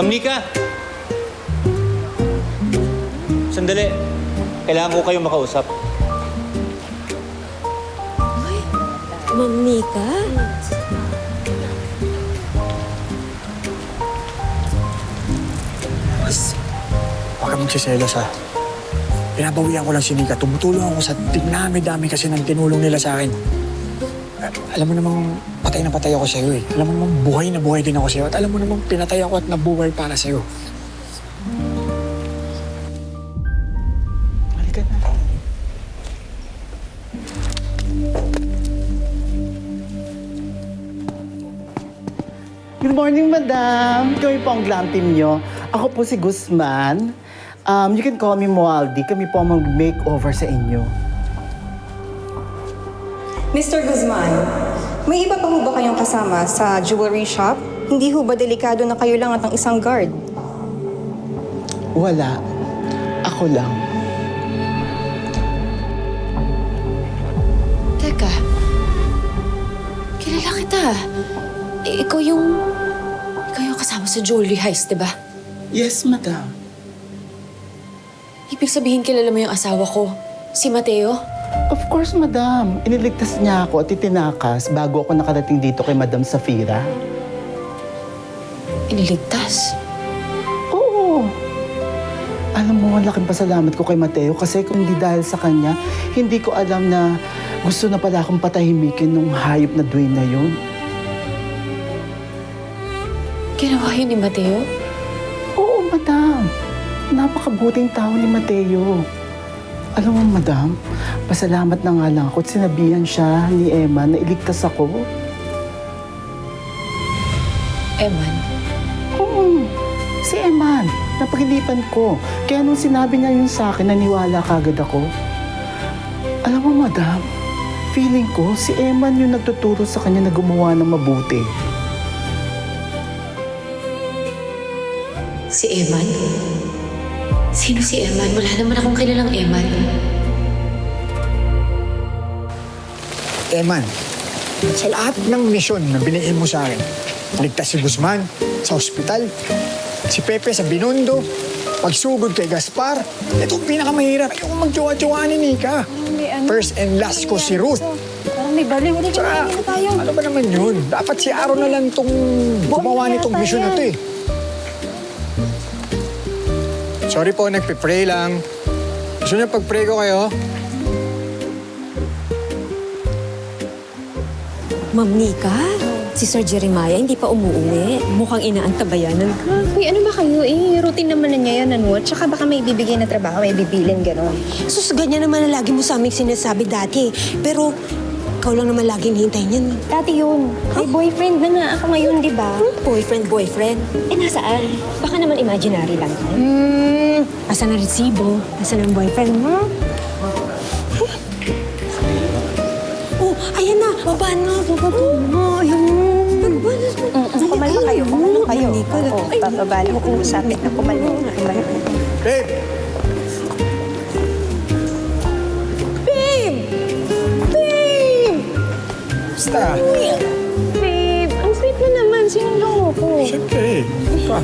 Nika! Sandali. Kailangan ko kayong makausap. Ma'am Nika? Huwag ka magsiselos, ha. Pinabawian ko lang si Nika. Tumutulong ako sa dinami-dami kasi ng tinulong nila sa akin. Alam mo namang patay na patay ako sa'yo, eh. Alam mo namang buhay na buhay din ako sa'yo. At alam mo namang pinatay ako at nabuhay para sa'yo. Halika na. Good morning, madam. Kami po ang glam team nyo. Ako po si Guzman. You can call me Moaldi. Kami po ang mag-makeover sa inyo. Mr. Guzman, may iba pa ho ba kayong kasama sa jewelry shop? Hindi ho ba delikado na kayo lang at ang isang guard? Wala. Ako lang. Teka. Kilala kita. Ikaw yung kasama sa jewelry heist, diba? Yes, madam. Ibig sabihin kilala mo yung asawa ko, si Mateo? Of course, madam. Iniligtas niya ako at itinakas bago ako nakarating dito kay Madam Safira. Iniligtas? Oo. Alam mo, ang laking pasalamat ko kay Mateo kasi kung hindi dahil sa kanya, hindi ko alam na gusto na pala akong patahimikin nung hayop na Dwayne na yun. Ginawa yun ni Mateo? Oo, madam. Napakabuting tao ni Mateo. Alam mo, madam, pasalamat na nga lang ako at sinabihan siya ni Emma na iligtas ako. Eman? Oo, si Eman. Napagilipan ko. Kaya nung sinabi niya yun sa akin, naniwala kagad ako. Alam mo, madam, feeling ko si Eman yung nagtuturo sa kanya na gumawa ng mabuti. Si Eman? Sino si Eman? Wala naman akong kilalang Eman. Eman, sa lahat ng misyon na binigay mo sa akin, ligtas si Guzman sa ospital, si Pepe sa Binondo, pagsugod kay Gaspar. Ito ang pinakamahirap. Ayoko magjowa-jowaan ni Nika. First and last ko si Ruth. Parang may baliw. Tsaka, ano ba naman yun? Dapat si Aaron na lang itong gumawa nitong misyon na ito, eh. Sorry po, nagpe-pray lang. Gusto niyo pag-pray ko kayo? Ma'am Nika? Si Sir Jeremiah hindi pa umuwi. Mukhang inaantabayanan ka. Uy, ano ba kayo? Routine naman na niya yan, ano? Tsaka baka may bibigay na trabaho, may bibilin, gano'n. Sus, ganyan naman na lagi mo sa aming sinasabi dati. Pero, ikaw lang naman laging hintay niyan. Dati yun. May boyfriend na nga ako ngayon, di ba? Boyfriend. Eh, nasaan? Baka naman imaginary lang. Asan ang resibo? Asan ang boyfriend mo? Oh, ayan na. Baba na. Ayun. Kumalma kayo. Oo, bababa na. Sapit na kumalma. Babe! Basta. Babe, ang sweet mo naman. Sinulong mo ko. Siyempre. Ano pa?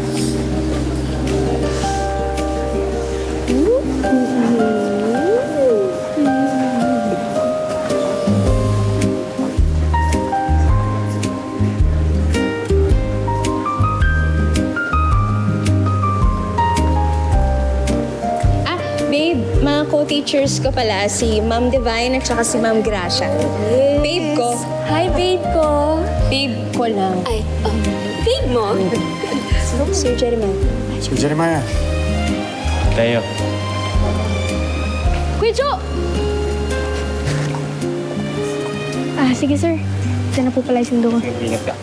Babe, mga co-teachers ko pala, si Ma'am Divine at saka si Ma'am Gracia. Babe ko. Hi, babe ko. Babe ko lang. Ay, babe mo? Si Jeremiah. Si Jeremiah. Tayo. Kuya Jo! Sige sir. Isa na po pala yung sundo ko. Ingat ka.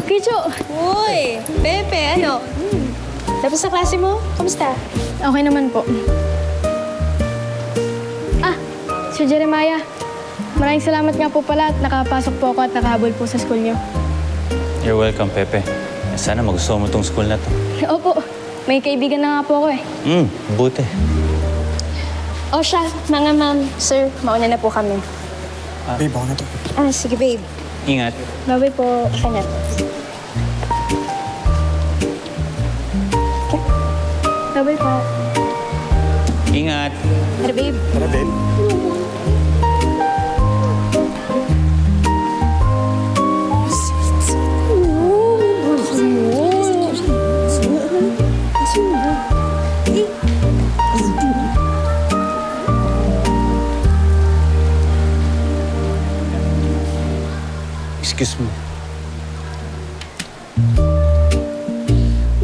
Kuya Jo! Uy! Pepe, ano? Tapos sa klase mo? Kamusta? Okay naman po. Sir Jeremiah. Maraming salamat nga po pala at nakapasok po ako at nakahabol po sa school niyo. You're welcome, Pepe. Sana magustuhan mo tong school na to. Opo. May kaibigan na nga po ako eh. Buti. O siya, mga ma'am, sir, mauna na po kami. Babe, ako na to. Sige, babe. Ingat. Bye-bye po. Ingat. Bye-bye po. Ingat. Tara, babe. Tara, babe. Excuse me.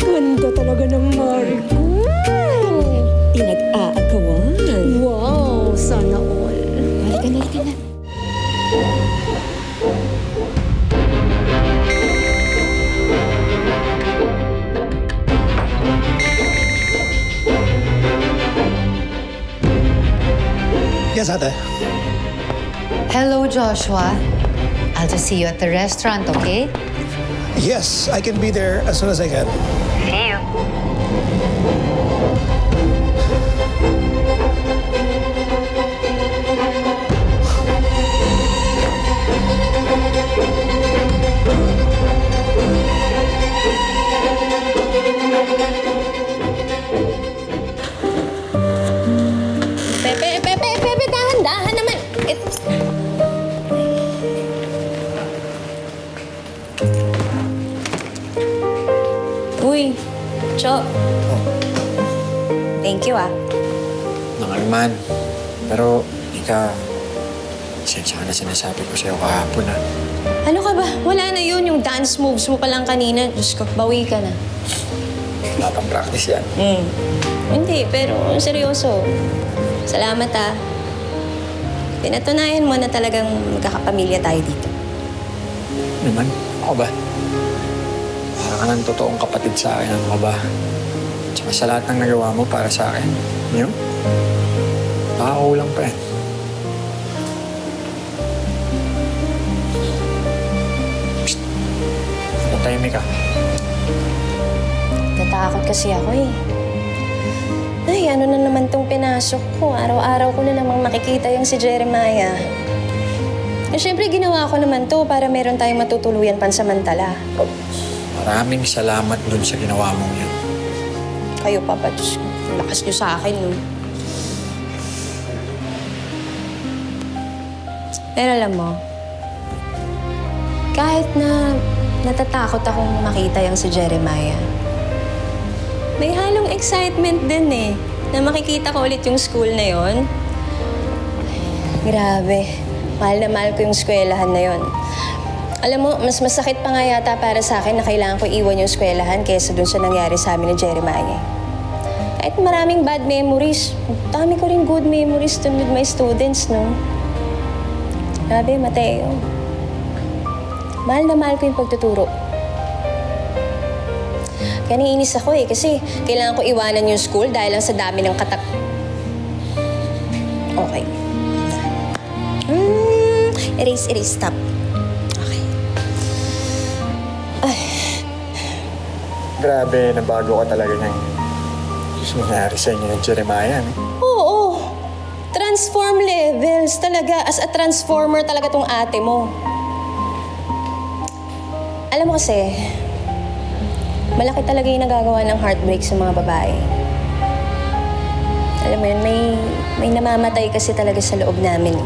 Ganda talaga ng Marco. Pinag-aagawan. Wow, sana all. Halika na, halika na. Yes, ate. Hello, Joshua. I'll just see you at the restaurant, okay? Yes, I can be there as soon as I can. See you. Pepe, dahan-dahan naman. Uy, Cho. Thank you, ah. Nangalman. Pero, Ika, sensya ka na sinasabi ko sa'yo kahapon, ha? Ano ka ba? Wala na yun. Yung dance moves mo pa lang kanina. Diyos ko, bawi ka na. Wala pang practice yan. Hindi, pero seryoso. Salamat, ah. Pinatunayan mo na talagang magkakapamilya tayo dito. Naman, ako ba? Para ka ng totoong kapatid sa akin, ano ka ba? Tsaka sa lahat ng nagawa mo para sa akin. Yun? Nakakakulang pa yan. Psst! Natahimik ka. Natakot kasi ako eh. Ay, ano na naman tong pinasok ko. Araw-araw ko na namang makikita yung si Jeremiah. Eh, syempre, ginawa ko naman to para meron tayong matutuluyan pansamantala. Maraming salamat dun sa ginawa mong yun. Kayo, Papa, Diyos ko. Lakas niyo sa akin, no? Pero alam mo, kahit na natatakot akong makita yung si Jeremiah, may halong excitement din eh, na makikita ko ulit yung school na yon. Grabe, mahal na mahal ko yung eskwelahan na yon. Alam mo, mas masakit pa nga yata para sa akin na kailangan ko iwan yung eskwelahan kaysa dun sa nangyari sa amin ni Jeremiah. Kahit maraming bad memories, dami ko rin good memories dun with my students, no? Grabe, Mateo. Mahal na mahal ko yung pagtuturo. Kaya naiinis ako eh, kasi kailangan ko iwanan yung school dahil lang sa dami ng Okay. Erase, stop. Okay. Grabe, nabago ka talaga ng nangyari sa inyo ng Jeremiah, no? Oo. Transform levels talaga. As a transformer talaga tong ate mo. Alam mo kasi, malaki talaga yung nagagawa ng heartbreak sa mga babae. Alam mo yun, may namamatay kasi talaga sa loob namin.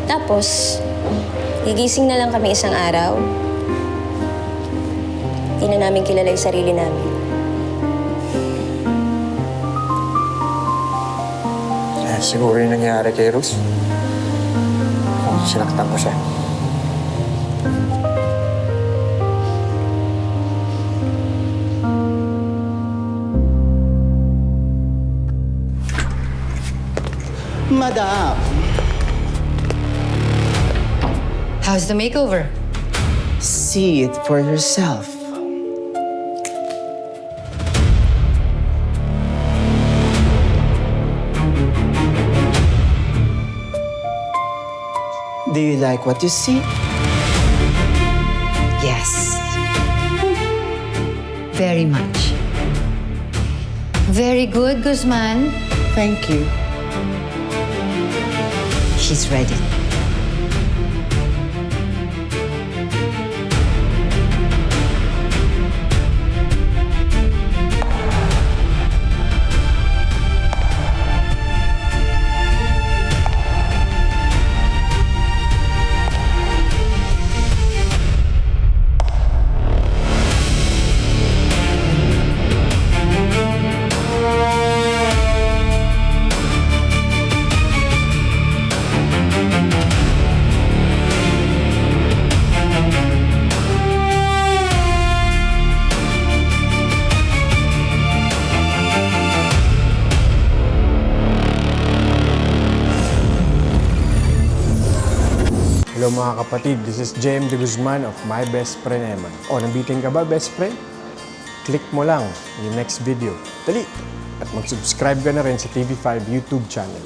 Tapos, gigising na lang kami isang araw. Hindi na namin kilala yung sarili namin. Siguro yung nangyari kay Rose. Kung sinaktan ko siya. Madam, How's the makeover? see it for yourself. Do you like what you see? Yes. Very much. Very good, Guzman. Thank you. She's ready. Hello mga kapatid, this is JM De Guzman of My Best Friend Eman. O, nabitin ka ba, best friend? Click mo lang yung next video. Dali! At mag-subscribe ka na rin sa TV5 YouTube channel.